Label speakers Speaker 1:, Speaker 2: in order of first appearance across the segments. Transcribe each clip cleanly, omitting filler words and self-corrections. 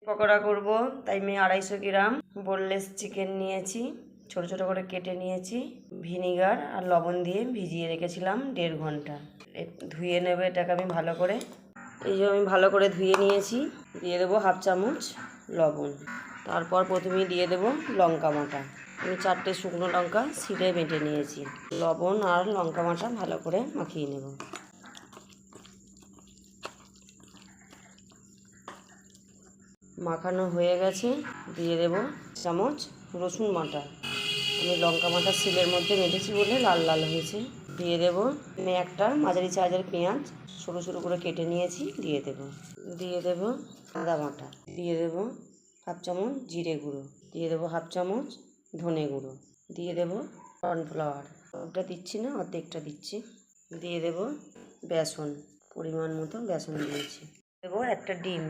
Speaker 1: পকোড়া করব, তাই আমি 250 গ্রাম বোনলেস চিকেন নিয়েছি, ছোট ছোট করে কেটে নিয়েছি। ভিনিগার আর লবণ দিয়ে ভিজিয়ে রেখেছিলাম 1.5 ঘন্টা। ধুয়ে নেবে এটাকে আমি ভালো করে। এই যে আমি ভালো করে ধুয়ে নিয়েছি। দিয়ে দেবো 1/2 চামচ লবণ। তারপর প্রথমেই দিয়ে দেবো লঙ্কা বাটা। আমি 4টে শুকনো লঙ্কা ছিঁড়ে বেটে নিয়েছি। লবণ আর লঙ্কা বাটা ভালো করে মাখিয়ে নেব। মাখানো হয়ে গেছে। দিয়ে দেব চামচ রসুন বাটা। আমি লঙ্কা বাটা শিলের মধ্যে বেটেছি বলে লাল লাল হয়েছে। দিয়ে দেব আমি একটা মাঝারি সাইজের পেঁয়াজ সরু সরু করে কেটে নিয়েছি, দিয়ে দেব। দিয়ে দেব আদা বাটা। দিয়ে দেব 1/2 চামচ জিরে গুঁড়ো। দিয়ে দেব 1/2 চামচ ধনে গুঁড়ো। দিয়ে দেব কর্নফ্লাওয়ার, ওটা দিচ্ছি না, অর্ধেকটা দিচ্ছি। দিয়ে দেব বেসন, পরিমাণ মতো বেসন দিয়েছি। দেবো একটা ডিম।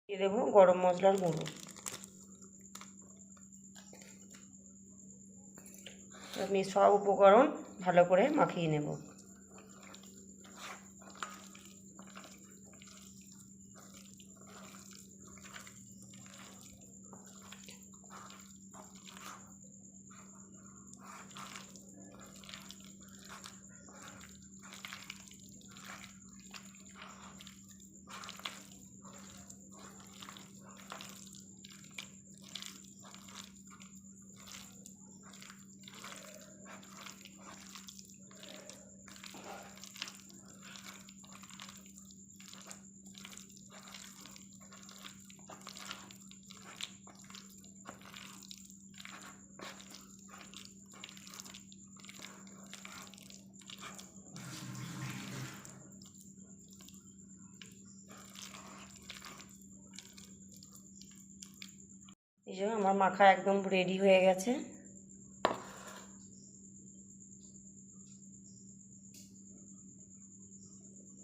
Speaker 1: দিয়ে দেবো গরম মশলার গুঁড়ো। আমি সব উপকরণ ভালো করে মাখিয়ে নেব। এই যে আমার মাখা একদম রেডি হয়ে গেছে।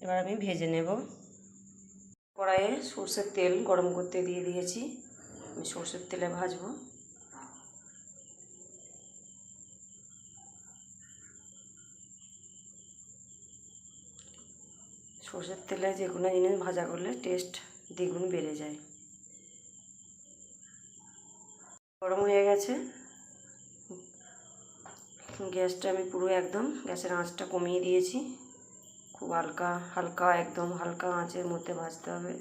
Speaker 1: এবার আমি ভেজে নেব। কড়াইয়ে সরষের তেল গরম করতে দিয়ে দিয়েছি। আমি সরষের তেলে ভাজবো। সরষের তেলে যে কোনো জিনিস ভাজা করলে টেস্ট দ্বিগুণ বেড়ে যায়। গরম হয়ে গেছে। গ্যাসটা আমি পুরো একদম গ্যাসের আঁচটা কমিয়ে দিয়েছি। খুব হালকা একদম হালকা আঁচের মধ্যে ভাজতে হবে।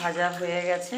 Speaker 1: ভাজা হয়ে গেছে।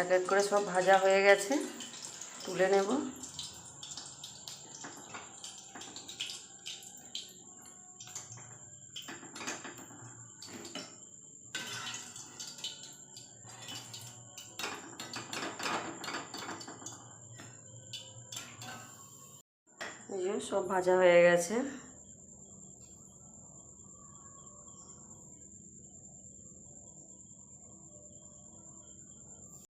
Speaker 1: এক এক করে সব ভাজা হয়ে গেছে, তুলে নেব। এই যে সব ভাজা হয়ে গেছে।